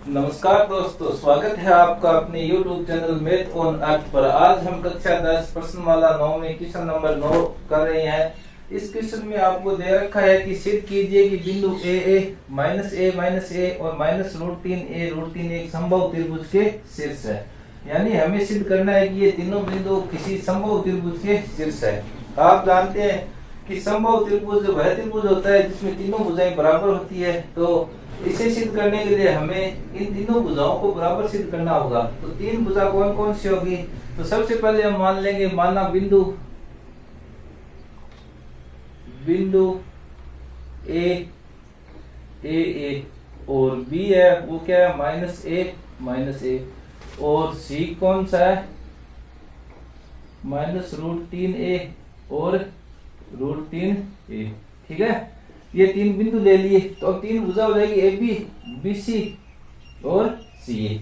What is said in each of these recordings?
नमस्कार दोस्तों, स्वागत है आपका अपने YouTube channel math on earth पर। आज हम कक्षा 10 प्रश्न वाला 9 में क्वेश्चन नंबर 9 कर रहे हैं। इस क्वेश्चन में आपको दे रखा है कि सिद्ध कीजिए कि बिंदु a और -√3a√3 एक समबाहु त्रिभुज के शीर्ष है। यानी हमें सिद्ध करना है कि ये तीनों बिंदु किसी समबाहु त्रिभुज के शीर्ष है। आप जानते हैं कि समबाहु त्रिभुज वह त्रिभुज होता है जिसमें तीनों भुजाएं बराबर होती है। तो इसे सिद्ध करने के लिए हमें इन तीनों भुजाओं को बराबर सिद्ध करना होगा। तो तीन भुजा कौन कौन सी होगी? तो सबसे पहले हम मान लेंगे, माना बिंदु ए और बी है, वो क्या है? -a और सी कौन सा है? -√3a और √3a। ठीक है, ये तीन बिंदु ले लिए। तो अब तीन भुजा हो जाएगी ए बी, बी सी और सी ए।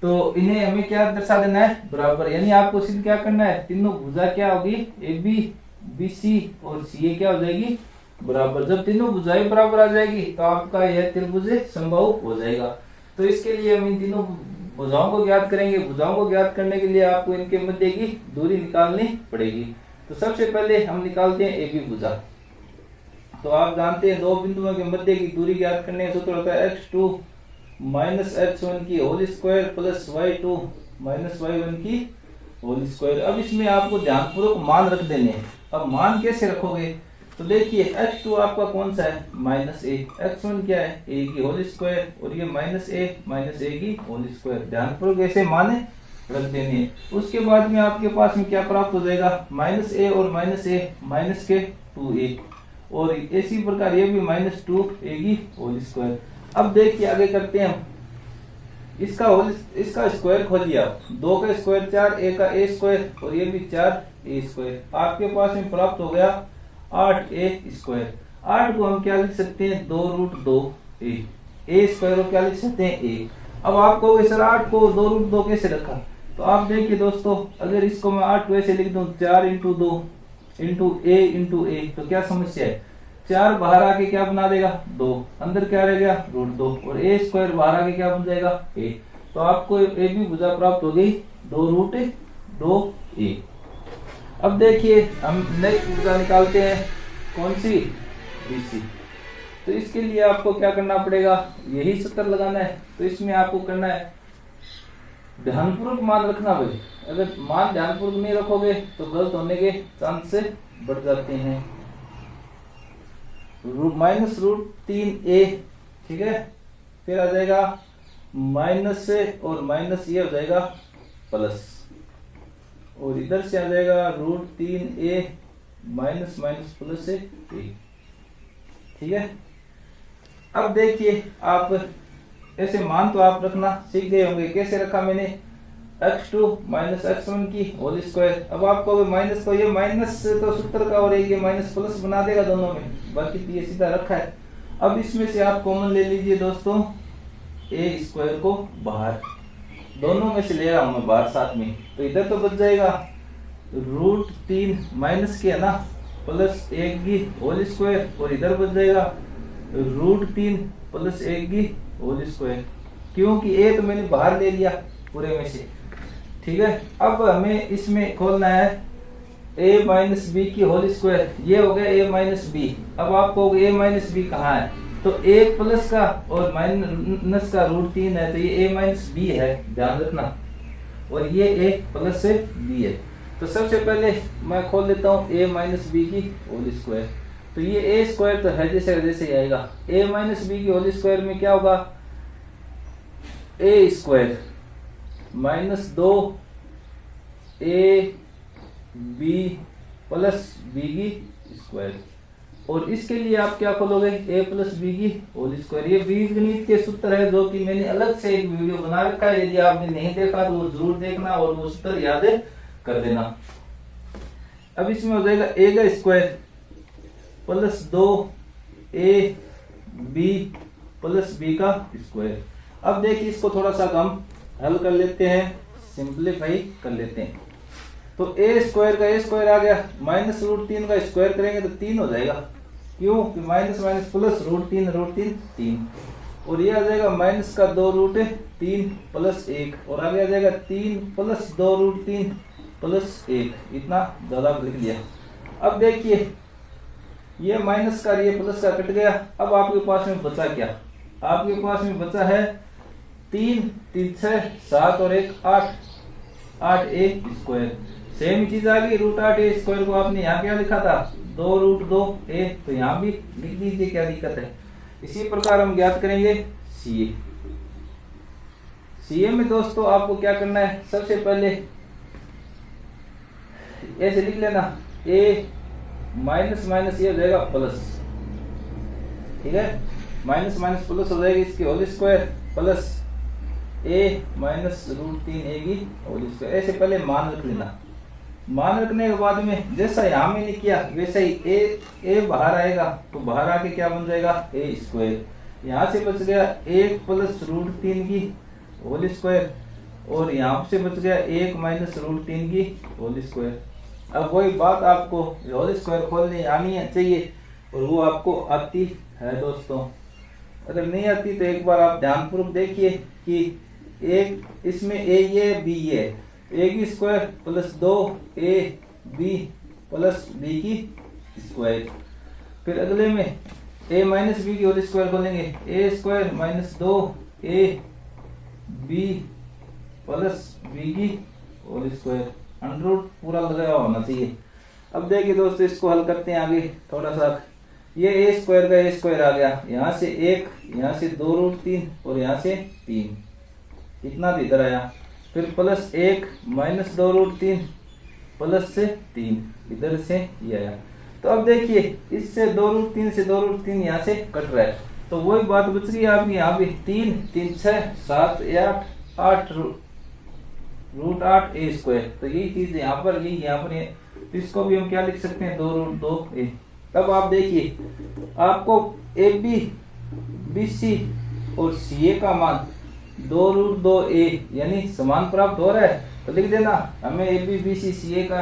तो इन्हें हमें क्या दर्शा देना है? बराबर। यानी आपको सिद्ध क्या करना है? तीनों भुजा क्या होगी? ए बी, बी सी और सी ए क्या हो जाएगी? बराबर। जब तीनों भुजाएं बराबर आ जाएगी तो आपका यह त्रिभुज समबाहु हो जाएगा। तो इसके लिए हम इन तीनों भुजाओं को ज्ञात करेंगे। भुजाओं को ज्ञात करने के लिए आपको इनके मध्य की दूरी निकालनी पड़ेगी। तो सबसे पहले हम निकालते हैं ए बी भुजा। तो आप जानते हैं दो बिंदुओं के मध्य की दूरी ज्ञात करने का सूत्र होता है x2 -x1 की whole square plus y2 -y1 की होल स्क्वायर। अब इसमें आपको ध्यानपूर्वक मान रख देने हैं। अब मान कैसे रखोगे? तो देखिए, x2 आपका कौन सा है? -a। x1 क्या है? a की होल स्क्वायर और ये -a की होल स्क्वायर। ध्यानपूर्वक ऐसे मान रख देने हैं। उसके बाद में आपके पास में क्या प्राप्त हो जाएगा? -a और -a माइनस के 2a और इसी प्रकार ये भी -2a की होल स्क्वायर। अब देखिए आगे करते हैं हम। इसका स्क्वायर खोलिए आप। 2 का स्क्वायर 4, a का a स्क्वायर और ये भी 4a स्क्वायर। आपके पास में प्राप्त हो गया 8a स्क्वायर। 8 को हम क्या लिख सकते हैं? 2√2a। a स्क्वायर को क्या लिख सकते हैं? a। अब आप कहोगे सर 8 को 2√2 कैसे रखा? तो आप देखिए दोस्तों, अगर इसको मैं 8 को ऐसे लिख दूं 4 × 2 × a तो क्या समस्या है? 4 बाहर आके क्या बना देगा? 2, अंदर क्या रहेगा? √2 और a स्क्वायर बाहर आके क्या बन जाएगा? a। तो आपको ए बी भुजा प्राप्त हो गई 2√2a। अब देखिए हम नेक्स्ट भुजा निकालते हैं। कौन सी? B C. तो इसके लिए आपको क्या करना पड़ेगा? यही सूत्र लगाना है। तो इसमें आपको करना है ध्यानपूर्वक मान रखना भाई। अगर मान ध्यानपूर्वक नहीं रखोगे तो गलत होने के चांस से बढ़ जाते हैं। -√3a, ठीक है, फिर आ जाएगा माइनस से और माइनस ये हो जाएगा प्लस, और इधर से आ जाएगा √3a माइनस प्लस से a। ठीक है, अब देखिए आप ऐसे मान तो आप रखना सीख गए होंगे। कैसे रखा मैंने? x2 -x1 की होल स्क्वायर। अब आपको माइनस को ये माइनस तो सूत्र का और ये माइनस प्लस बना देगा दोनों में, बाकी तो ये सीधा रखा है। अब इसमें से आप कॉमन ले लीजिए दोस्तों a स्क्वायर को बाहर, दोनों में से ले रहा हूं मैं बाहर साथ में। तो इधर तो बच जाएगा √3 माइनस के है ना प्लस 1 की होल स्क्वायर, और इधर बच जाएगा √3 प्लस 1 की होल स्क्वायर, क्योंकि a तो मैंने बाहर ले लिया पूरे में से। ठीक है, अब हमें इसमें खोलना है a माइनस बी की होल स्क्वायर। ये हो गया a माइनस बी। अब आपको a माइनस बी कहाँ है? तो a प्लस का और माइनस का √3 है, तो ये a माइनस बी है, ध्यान रखना, और ये a प्लस से b है। तो सबसे पहले मैं खोल लेता हूँ a माइनस बी की होल स्क्वायर। तो ये a स्क्वायर तो है जैसे जैसे आएगा। a माइनस बी की होल स्क्वायर में क्या होगा? a square -2 a b plus b की स्क्वायर, और इसके लिए आप क्या खोलोगे? a प्लस बी की होल स्क्वायर। ये बीजगणित के सूत्र है जो कि मैंने अलग से एक वीडियो बना रखा है। यदि आपने नहीं देखा तो वो जरूर देखना और वो सूत्र याद कर देना। अब इसमें हो जाएगा a का square plus 2a b plus b का स्क्वायर। अब देखिए इसको थोड़ा सा हम हल कर लेते हैं, सिंप्लीफाई कर लेते हैं। तो a स्क्वायर का a स्क्वायर आ गया, -√3 का स्क्वायर करेंगे तो 3 हो जाएगा। क्यों? कि माइनस माइनस प्लस √3 3। और ये आ जाएगा माइनस का 2√3 प्लस 1 और आगे आ जाएगा 3 प्लस 2√3 प्लस 1। इतना ज़्यादा लिख दिया। अब देखिए ये माइनस का ये प्लस का कट गया। अब आपके पास में बचा क्या? आपके पास में बचा है 3 3 6 7 और 1 8 8a²। सेम चीज आ गई। √8a² को आपने यहाँ क्या लिखा था 2√2a, तो यहाँ भी लिख दीजिए, क्या दिक्कत है। इसी प्रकार हम ज्ञात करेंगे CA। CA में दोस्तों आपको क्या करना है, सबसे पहले ऐसे लिख लेना a माइनस माइनस ये हो जाएगा प्लस, ठीक है, माइनस माइनस प्लस हो जाएगी इसकी whole square plus a minus √3a की होल स्क्वायर। ऐसे पहले मान रख लेना। मान रखने के बाद में जैसा यहाँ मैंने किया वैसा ही a बाहर आएगा, तो बाहर आके क्या बन जाएगा a²। यहाँ से बच गया 1 प्लस √3 की होल स्क्वायर और यहाँ से बच गया 1 माइनस √3 की होल स्क्वायर। अब वही बात आपको होल स्क्वायर खोलनी आनी चाहिए और वो आपको आती है दोस्तों। अगर नहीं आती तो एक बार आप ध्यानपूर्वक देखिए कि एक इसमें a ये b ये a² plus 2ab plus b की स्क्वायर। फिर अगले में a माइनस b की होल स्क्वायर खोलेंगे, a² minus 2ab plus b की होल स्क्वायर। अंडररूट पूरा लगाया होना चाहिए। अब देखिए दोस्तों इसको हल करते हैं आगे थोड़ा सा। ये a² का a² आ गया, यहाँ से 1, यहाँ से 2√3 और यहाँ से 3, कितना भी इधर आया। फिर प्लस 1 माइनस 2√3 प्लस से 3 इधर से ये आया। तो अब देखिए इससे 2√3 से 2√3 यहाँ से कट रहा है, तो वही बात बच रही है आपकी यहाँ भी 3 3 6 7 8 √8a²। तो यही चीज यहाँ पर यही यहाँ पर है। तो इसको भी हम क्या लिख सकते हैं 2√2a। तब आप देखिए आपको AB BC और CA का मान 2√2a यानी समान प्राप्त हो रहा है, तो लिख देना हमें AB BC CA का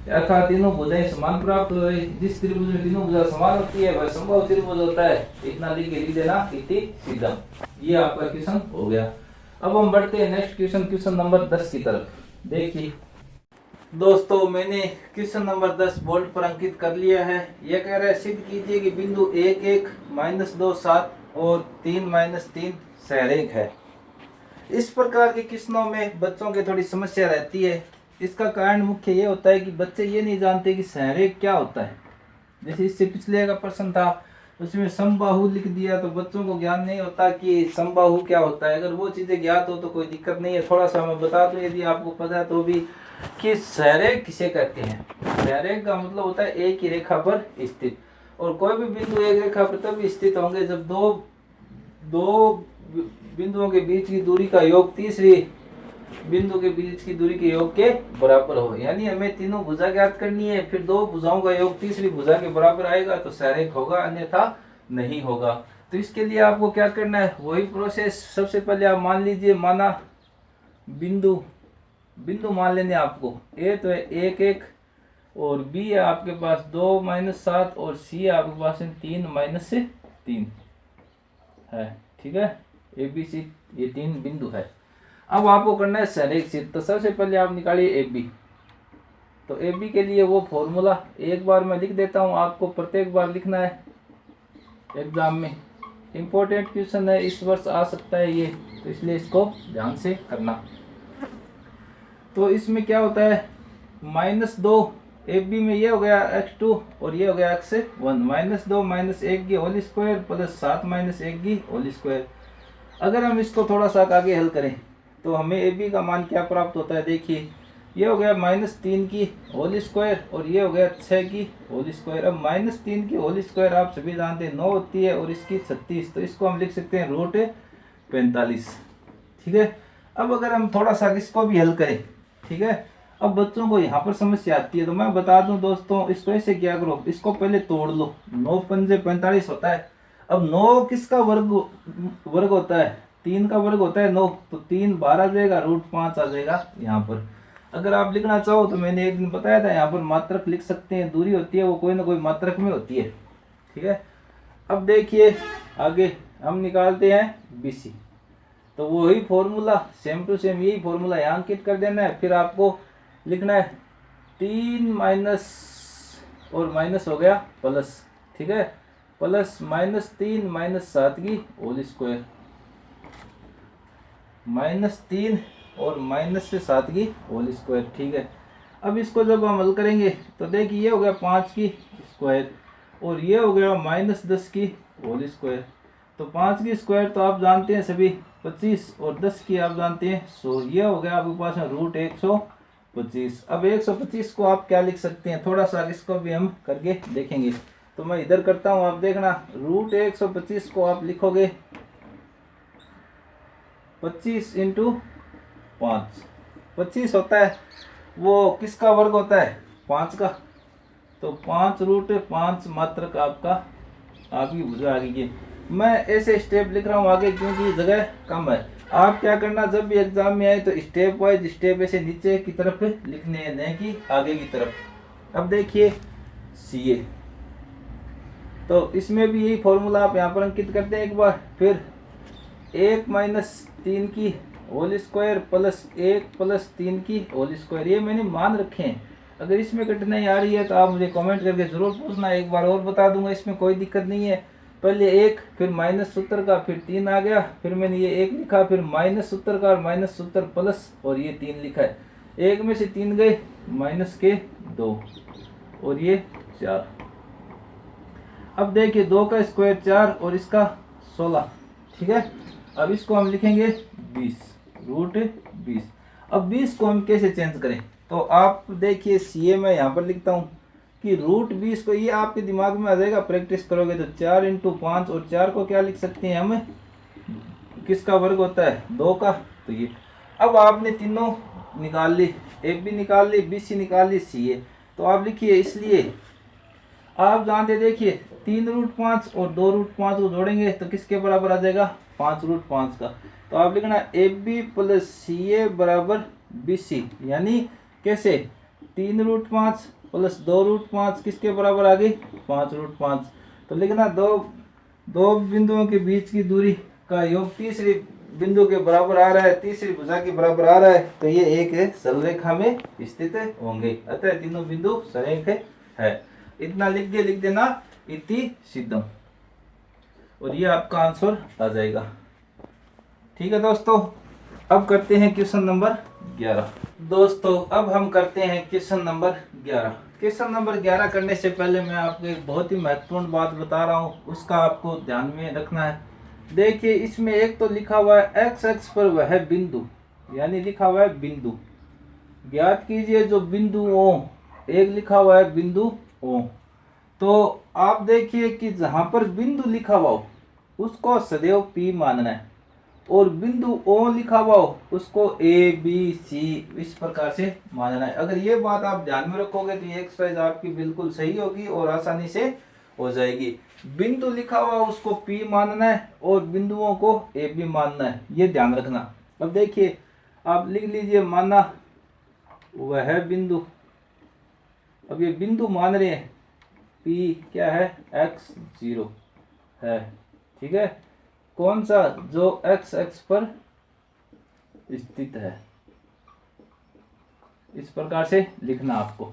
अर्थात तीनों भुजाएं समान प्राप्त हो रही। जिस त्रिभुज में तीनों भुजा समान होती है वह समबाहु त्रिभुज होता है। इतना लिख देना इतनी सीधा। ये आपका क्वेश्चन हो गया। अब हम बढ़ते हैं नेक्स्ट क्वेश्चन नंबर 10 की तरफ। देखिए दोस्तों मैंने क्वेश्चन नंबर 10 बोल्ड पर अंकित कर लिया है। यह कह रहा है सिद्ध कीजिए कि बिंदु 1 1 -2 7 और 3 -3 सहरेख है। इस प्रकार के क्वेश्चनों में बच्चों की थोड़ी समस्या रहती है। इसका कारण मुख्य ये होता है कि बच्चे ये नहीं जानते कि सहरेख क्या होता है। जैसे इससे पिछले का प्रश्न था उसमें समबाहु लिख दिया, तो बच्चों को ज्ञान नहीं होता कि समबाहु क्या होता है। अगर वो चीज़ें ज्ञात हो तो कोई दिक्कत नहीं है। थोड़ा सा मैं बता दूं यदि आपको पता है तो भी कि सहरेख किसे कहते हैं। सहरेख का मतलब होता है एक ही रेखा पर स्थित, और कोई भी बिंदु एक रेखा पर तभी स्थित होंगे जब दो बिंदुओं के बीच की दूरी का योग तीसरी बिंदु के बीच की दूरी के योग के बराबर हो। यानी हमें तीनों भुजा ज्ञात करनी है, फिर दो भुजाओं का योग तीसरी भुजा के बराबर आएगा तो सहरेख होगा, अन्यथा नहीं होगा। तो इसके लिए आपको क्या करना है वही प्रोसेस। सबसे पहले आप मान लीजिए, माना बिंदु मान लेने आपको ए तो है 1 1 और बी है आपके पास 2 -7 और सी है आपके पास 3 -3 है। ठीक है, ए बी सी ये 3 बिंदु है। अब आपको करना है सहरेख सिद्ध। तो सबसे पहले आप निकालिए ए बी। तो ए बी के लिए वो फॉर्मूला एक बार मैं लिख देता हूँ, आपको प्रत्येक बार लिखना है एग्जाम में। इम्पोर्टेंट क्वेश्चन है, इस वर्ष आ सकता है ये, तो इसलिए इसको ध्यान से करना। तो इसमें क्या होता है -2 ए बी में ये हो गया x2 और ये हो गया x1 -2 -1 की होल स्क्वायर प्लस 7 -1 की होल स्क्वायर। अगर हम इसको थोड़ा सा आगे हल करें तो हमें ए बी का मान क्या प्राप्त होता है। देखिए ये हो गया -3 की होल स्क्वायर और ये हो गया 6 की होल स्क्वायर। अब -3 की होल स्क्वायर आप सभी जानते हैं 9 होती है और इसकी 36, तो इसको हम लिख सकते हैं √45। ठीक है, अब अगर हम थोड़ा सा इसको भी हल करें, ठीक है, अब बच्चों को यहाँ पर समस्या आती है तो मैं बता दूं दोस्तों, इसको ऐसे क्या करो, इसको पहले तोड़ लो। 9 पंजे 45 होता है। अब 9 किसका वर्ग होता है, 3 का वर्ग होता है 9, तो 3 बाहर आ जाएगा, √5 आ जाएगा यहाँ पर। अगर आप लिखना चाहो तो मैंने एक दिन बताया था यहाँ पर मात्रक लिख सकते हैं, दूरी होती है वो कोई ना कोई मात्रक में होती है। ठीक है, अब देखिए आगे हम निकालते हैं BC। तो वही फॉर्मूला सेम टू सेम यही फॉर्मूला यहाँ अंकित कर देना है। फिर आपको लिखना है 3 माइनस और माइनस हो गया प्लस, ठीक है, प्लस -3 -7 की होल स्क्वायर, -3 और माइनस से 7 की होल स्क्वायर, ठीक है। अब इसको जब हम हल करेंगे तो देखिए ये हो गया 5 की स्क्वायर और ये हो गया -10 की होल स्क्वायर। तो 5 की स्क्वायर तो आप जानते हैं सभी 25 और 10 की आप जानते हैं 100। ये हो गया आपके पास में रूट 125। अब 125 को आप क्या लिख सकते हैं, थोड़ा सा इसको भी हम करके देखेंगे। तो मैं इधर करता हूँ, आप देखना, रूट 125 को आप लिखोगे 25 इंटू 5। 25 होता है वो किसका वर्ग होता है, 5 का। तो 5 रूट 5 मात्रक आपका आपकी भुजा आ गई है। मैं ऐसे स्टेप लिख रहा हूँ आगे क्योंकि जगह कम है। आप क्या करना, जब भी एग्जाम में आए तो स्टेप वाइज स्टेप ऐसे नीचे की तरफ लिखने हैं, नहीं कि आगे की तरफ। अब देखिए CA, तो इसमें भी यही फॉर्मूला आप यहाँ पर अंकित करते हैं एक बार। फिर 1 - 3 की होल स्क्वायर प्लस 1 + 3 की होल स्क्वायर, ये मैंने मान रखे हैं। अगर इसमें कठिनाई आ रही है तो आप मुझे कमेंट करके ज़रूर पूछना, एक बार और बता दूंगा, इसमें कोई दिक्कत नहीं है। पहले 1, फिर माइनस सूत्र का, फिर 3 आ गया, फिर मैंने ये 1 लिखा, फिर माइनस सूत्र का और माइनस सूत्र प्लस और ये 3 लिखा है। 1 में से 3 गए, माइनस के 2 और ये 4। अब देखिए 2 का स्क्वायर 4 और इसका 16, ठीक है। अब इसको हम लिखेंगे 20, रूट 20। अब 20 को हम कैसे चेंज करें, तो आप देखिए CA में यहाँ पर लिखता हूँ कि रूट 20 को, ये आपके दिमाग में आ जाएगा, प्रैक्टिस करोगे तो 4 × 5 और 4 को क्या लिख सकते हैं हम, किसका वर्ग होता है, 2 का। तो ये अब आपने तीनों निकाल ली, AB निकाल ली, BC निकाल ली, CA। तो आप लिखिए, इसलिए आप जानते देखिए 3 रूट 5 और 2 रूट 5 को जोड़ेंगे तो किसके बराबर आ जाएगा, 5 रूट 5 का। तो आप लिखना AB + CA = BC, यानी कैसे, 3 रूट 5 + 2 रूट 5 किसके बराबर आ गई, 5 रूट 5। तो लिखना दो बिंदुओं के बीच की दूरी का योग तीसरी बिंदु के बराबर आ रहा है, तीसरी भुजा के बराबर आ रहा है, तो ये एक सरल रेखा में स्थित होंगे, अतः तीनों बिंदु सरेख है। इतना लिख देना, इति सिद्धम, और ये आपका आंसर आ जाएगा। ठीक है दोस्तों, अब करते हैं क्वेश्चन नंबर 11। दोस्तों अब हम करते हैं क्वेश्चन नंबर 11। क्वेश्चन नंबर 11 करने से पहले मैं आपको एक बहुत ही महत्वपूर्ण बात बता रहा हूँ, उसका आपको ध्यान में रखना है। देखिए इसमें एक तो लिखा हुआ है x अक्ष पर वह बिंदु, यानी लिखा हुआ है बिंदु, ज्ञात कीजिए जो बिंदु O, एक लिखा हुआ है बिंदु O। तो आप देखिए कि जहां पर बिंदु लिखा हुआ हो उसको सदैव P मानना है, और बिंदु O लिखा हुआ हो उसको A B C इस प्रकार से मानना है। अगर ये बात आप ध्यान में रखोगे तो ये एक्सरसाइज आपकी बिल्कुल सही होगी और आसानी से हो जाएगी। बिंदु लिखा हुआ उसको P मानना है और बिंदुओं को A B मानना है, ये ध्यान रखना। अब देखिए आप लिख लीजिए, माना वह बिंदु, अब ये बिंदु मान रहे हैं P क्या है, x0 है, ठीक है, कौन सा, जो x अक्ष पर स्थित है, इस प्रकार से लिखना आपको।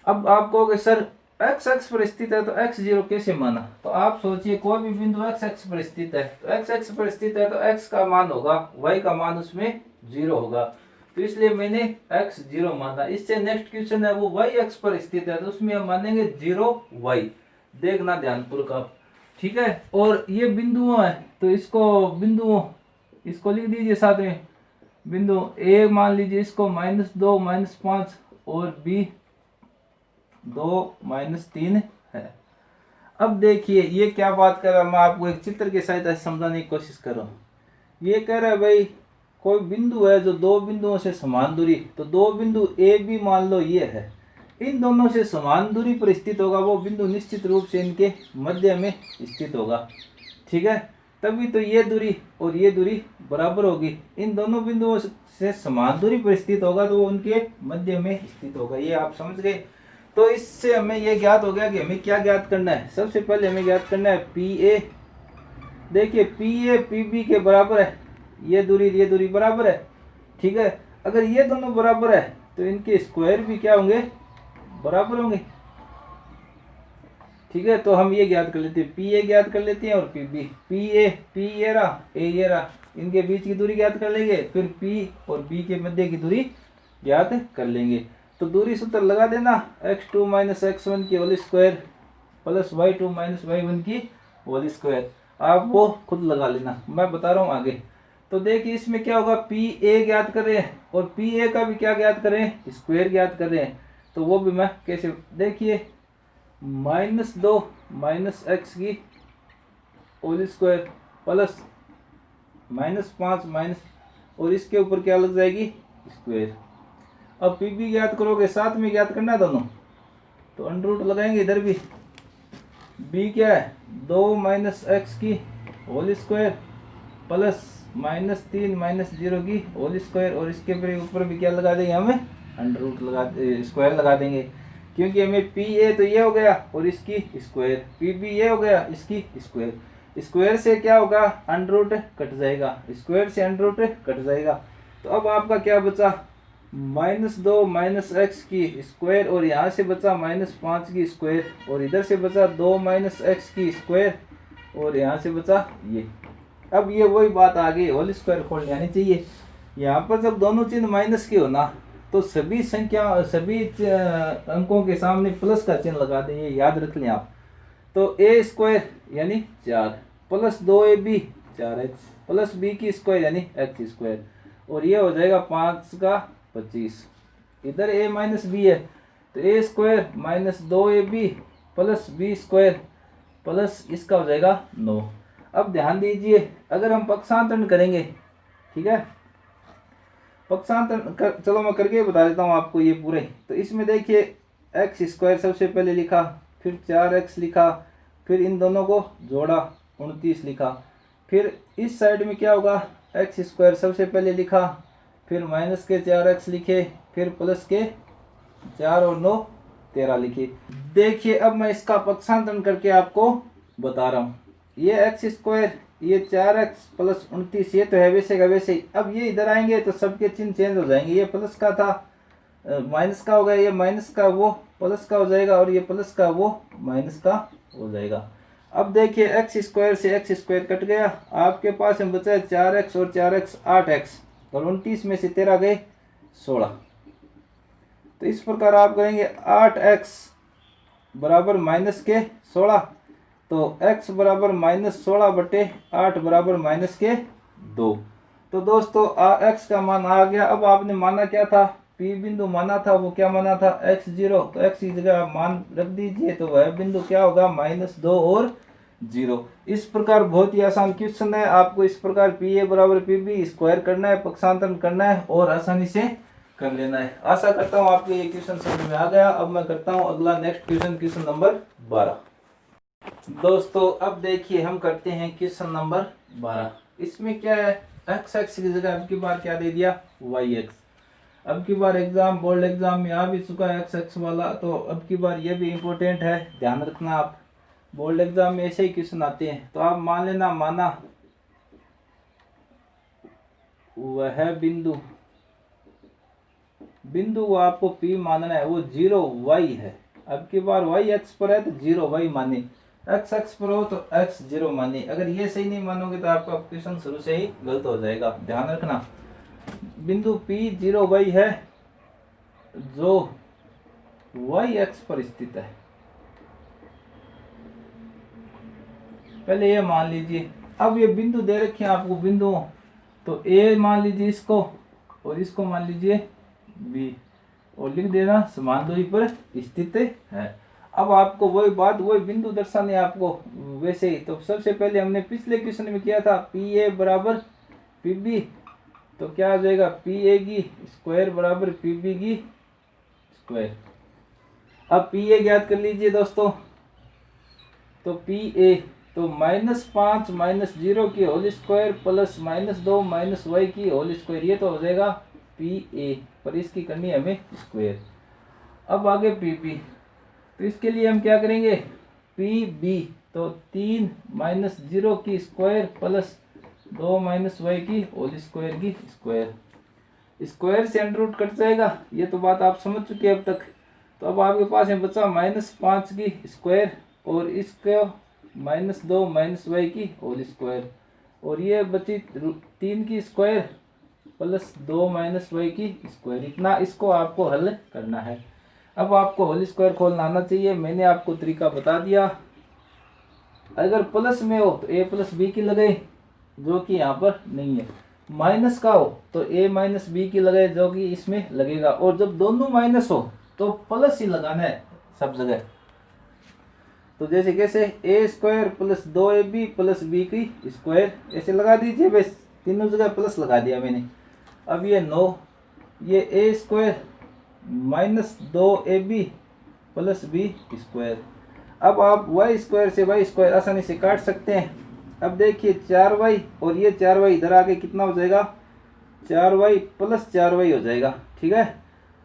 अब आप कहोगे सर x अक्ष पर स्थित है तो x0 कैसे माना, तो आप सोचिए कोई भी बिंदु x अक्ष पर स्थित है, तो x अक्ष पर स्थित है तो x का मान होगा, y का मान उसमें 0 होगा, तो इसलिए मैंने x0 माना। इससे नेक्स्ट क्वेश्चन है वो y अक्ष पर स्थित है तो उसमें हम मानेंगे 0y, देखना ध्यानपूर्वक आप, ठीक है। और ये बिंदुओं है तो इसको लिख दीजिए साथ में, बिंदु A मान लीजिए इसको -2 -5 और B 2 -3 है। अब देखिए ये क्या बात कर रहा है, मैं आपको एक चित्र के सहायता से समझाने की कोशिश कर रहा हूँ। ये कह रहा है भाई कोई बिंदु है जो दो बिंदुओं से समान दूरी, तो दो बिंदु A B मान लो ये है, इन दोनों से समान दूरी पर स्थित होगा वो बिंदु, निश्चित रूप से इनके मध्य में स्थित होगा, ठीक है। तभी तो ये दूरी और ये दूरी बराबर होगी, इन दोनों बिंदुओं से समान दूरी पर स्थित होगा तो वो उनके मध्य में स्थित होगा, ये आप समझ गए। तो इससे हमें ये ज्ञात हो गया कि हमें क्या ज्ञात करना है, सबसे पहले हमें ज्ञात करना है PA, देखिए पी ए पी बी के बराबर है, ये दूरी बराबर है, ठीक है। अगर ये दोनों बराबर है तो इनके स्क्वायर भी क्या होंगे, बराबर होंगे, ठीक है। तो हम ये ज्ञात कर लेते हैं, पी ए ज्ञात कर लेते हैं और पी बी, पी ये रहा, ए ये रहा, इनके बीच की दूरी ज्ञात कर लेंगे, फिर पी और बी के मध्य की दूरी ज्ञात कर लेंगे। तो दूरी सूत्र लगा देना, x2 - x1 की whole square plus y2 - y1 की होल स्क्वायर, आप वो खुद लगा लेना, मैं बता रहा हूँ आगे। तो देखिए इसमें क्या होगा, पी ए ज्ञात कर रहे हैं और पी ए का भी क्या ज्ञात कर रहे हैं, स्क्वायर ज्ञात कर रहे हैं। तो वो भी मैं कैसे, देखिए -2 - x की होल स्क्वायर प्लस -5 माइनस, और इसके ऊपर क्या लग जाएगी, स्क्वायर। अब पी बी ज्ञात करोगे, साथ में ज्ञात करना है दोनों, तो अंडर रूट लगाएंगे इधर भी। बी क्या है, 2 - x की होल स्क्वायर प्लस -3 - 0 की होल स्क्वायर, और इसके ऊपर भी क्या लगा देंगे, हमें अंडर रूट लगा, स्क्वायर लगा देंगे, क्योंकि हमें पी ए तो ये हो गया और इसकी स्क्वायर, पी बी ये हो गया, इसकी स्क्वायर। स्क्वायर से क्या होगा, अंडर रूट कट जाएगा, स्क्वायर से अंडर रूट कट जाएगा। तो अब आपका क्या बचा, -2 - x की स्क्वायर, और यहाँ से बचा -5 की स्क्वायर, और इधर से बचा 2 - x की स्क्वायर, और यहाँ से बचा ये। अब ये वही बात आ गई, होल स्क्वायर खोल आनी चाहिए। यहाँ पर जब दोनों चिन्ह माइनस के हो ना, तो सभी अंकों के सामने प्लस का चिन्ह लगा दें, ये याद रख लें आप। तो ए स्क्वायर यानी 4 plus 2ab 4x plus B की स्क्वायर यानी x स्क्वायर, और ये हो जाएगा 5 का 25। इधर a माइनस बी है, तो a square minus 2ab plus B square plus इसका हो जाएगा 9। अब ध्यान दीजिए, अगर हम पक्षांतरण करेंगे, ठीक है, पक्षांतरण चलो मैं करके बता देता हूँ आपको ये पूरे। तो इसमें देखिए एक्स स्क्वायर सबसे पहले लिखा, फिर 4x लिखा, फिर इन दोनों को जोड़ा 29 लिखा, फिर इस साइड में क्या होगा, एक्स स्क्वायर सबसे पहले लिखा, फिर माइनस के 4x लिखे, फिर प्लस के 4 और 9 13 लिखे। देखिए अब मैं इसका पक्षांतरण करके आपको बता रहा हूँ। ये एक्स स्क्वायर, ये 4x प्लस 29, ये तो है वैसे का वैसे ही। अब ये इधर आएंगे तो सबके चिन्ह चेंज हो जाएंगे, ये प्लस का था माइनस का हो गया, ये माइनस का वो प्लस का हो जाएगा, और ये प्लस का वो माइनस का हो जाएगा। अब देखिए एक्स स्क्वायर से एक्स स्क्वायर कट गया, आपके पास में बचा है 4x और 4x 8x, और 29 में से 13 गए 16। तो इस प्रकार आप करेंगे 8x बराबर माइनस के 16, तो x बराबर -16/8 बराबर -2। तो दोस्तों x का मान आ गया। अब आपने माना क्या था, P बिंदु माना था, वो क्या माना था, x0, तो x की जगह आप मान रख दीजिए, तो वह बिंदु क्या होगा, -2 और 0। इस प्रकार बहुत ही आसान क्वेश्चन है, आपको इस प्रकार PA बराबर PB स्क्वायर करना है, पक्षांतरण करना है और आसानी से कर लेना है। आशा करता हूँ आपको ये क्वेश्चन समझ में आ गया। अब मैं करता हूँ अगला नेक्स्ट क्वेश्चन, क्वेश्चन नंबर 12। दोस्तों अब देखिए हम करते हैं क्वेश्चन नंबर 12। इसमें क्या है, x एक्स की जगह अब की बार क्या दे दिया, y एक्स। अब की बार एग्जाम, बोर्ड एग्जाम में आ भी चुका है x एक्स वाला, तो अब की बार ये भी इम्पोर्टेंट है, ध्यान रखना आप, बोर्ड एग्जाम में ऐसे ही क्वेश्चन आते हैं। तो आप मान लेना, माना वह बिंदु वो आपको P मानना है, वो 0y है। अब की बार y एक्स पर है तो 0y माने, x एक्स पर हो तो x 0 माने। अगर ये सही नहीं मानोगे तो आपका क्वेश्चन शुरू से ही गलत हो जाएगा, ध्यान रखना। बिंदु P 0y है जो y एक्स पर स्थित है, पहले ये मान लीजिए। अब ये बिंदु दे रखे हैं आपको बिंदुओं, तो A मान लीजिए इसको, और इसको मान लीजिए B, और लिख देना समान दूरी पर स्थित है। अब आपको वही बात, वही बिंदु दर्शाने आपको वैसे ही। तो सबसे पहले हमने पिछले क्वेश्चन में किया था PA बराबर PB, तो क्या आ जाएगा, PA की स्क्वायर बराबर PB की स्क्वायर। अब PA ज्ञात कर लीजिए दोस्तों, तो PA तो -5 - 0 की होल स्क्वायर प्लस -2 - y की होल स्क्वायर, ये तो हो जाएगा PA, पर इसकी करनी है हमें स्क्वायर। अब आगे PP, तो इसके लिए हम क्या करेंगे, PB तो 3 माइनस 0 की स्क्वायर प्लस 2 माइनस वाई की होल स्क्वायर की स्क्वायर। स्क्वायर से अंडर रूट कट जाएगा, ये तो बात आप समझ चुके हैं अब तक। तो अब आपके पास में बचा -5 की स्क्वायर और इसको -2 माइनस वाई की होल स्क्वायर, और ये बची 3 की स्क्वायर प्लस 2 माइनस वाई की स्क्वायर। इतना इसको आपको हल करना है। अब आपको होल स्क्वायर खोलना आना चाहिए, मैंने आपको तरीका बता दिया। अगर प्लस में हो तो a प्लस बी की लगाए, जो कि यहाँ पर नहीं है। माइनस का हो तो a माइनस बी की लगाए, जो कि इसमें लगेगा। और जब दोनों माइनस हो तो प्लस ही लगाना है सब जगह। तो जैसे कैसे a square plus 2ab plus B की स्क्वायर ऐसे लगा दीजिए, बस तीनों जगह प्लस लगा दिया मैंने। अब ये 9, ये a square minus 2ab plus B square. अब आप y स्क्वायर से y स्क्वायर आसानी से काट सकते हैं। अब देखिए 4y और ये 4y इधर आके कितना हो जाएगा, 4y प्लस 4y हो जाएगा, ठीक है।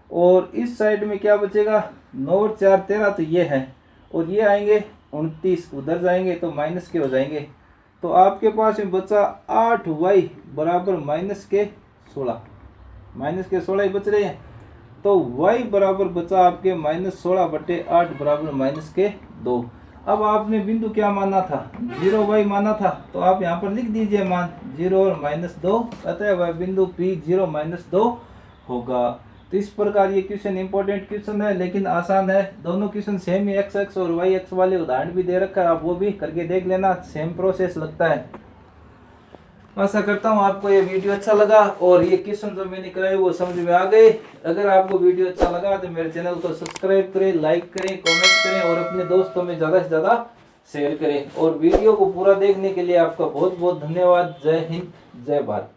और इस साइड में क्या बचेगा, 9 और 4 13, तो ये है। और ये आएंगे 29, उधर जाएंगे तो माइनस के हो जाएंगे। तो आपके पास में बचा 8y बराबर माइनस के 16, माइनस के 16 ही बच रहे हैं। तो y बराबर बचा आपके -16/8 बराबर माइनस के 2। अब आपने बिंदु क्या माना था, 0y माना था, तो आप यहाँ पर लिख दीजिए मान 0 और -2, अतः वह बिंदु P 0 -2 होगा। तो इस प्रकार ये क्वेश्चन इंपॉर्टेंट क्वेश्चन है, लेकिन आसान है। दोनों क्वेश्चन सेम ही x अक्ष और y अक्ष वाले उदाहरण भी दे रखा है, आप वो भी करके देख लेना, सेम प्रोसेस लगता है। आशा करता हूँ आपको ये वीडियो अच्छा लगा और ये क्वेश्चन जो मैंने कराए वो समझ में आ गए। अगर आपको वीडियो अच्छा लगा तो मेरे चैनल को सब्सक्राइब करें, लाइक करें, कमेंट करें और अपने दोस्तों में ज़्यादा से ज़्यादा शेयर करें। और वीडियो को पूरा देखने के लिए आपका बहुत बहुत धन्यवाद। जय हिंद, जय भारत।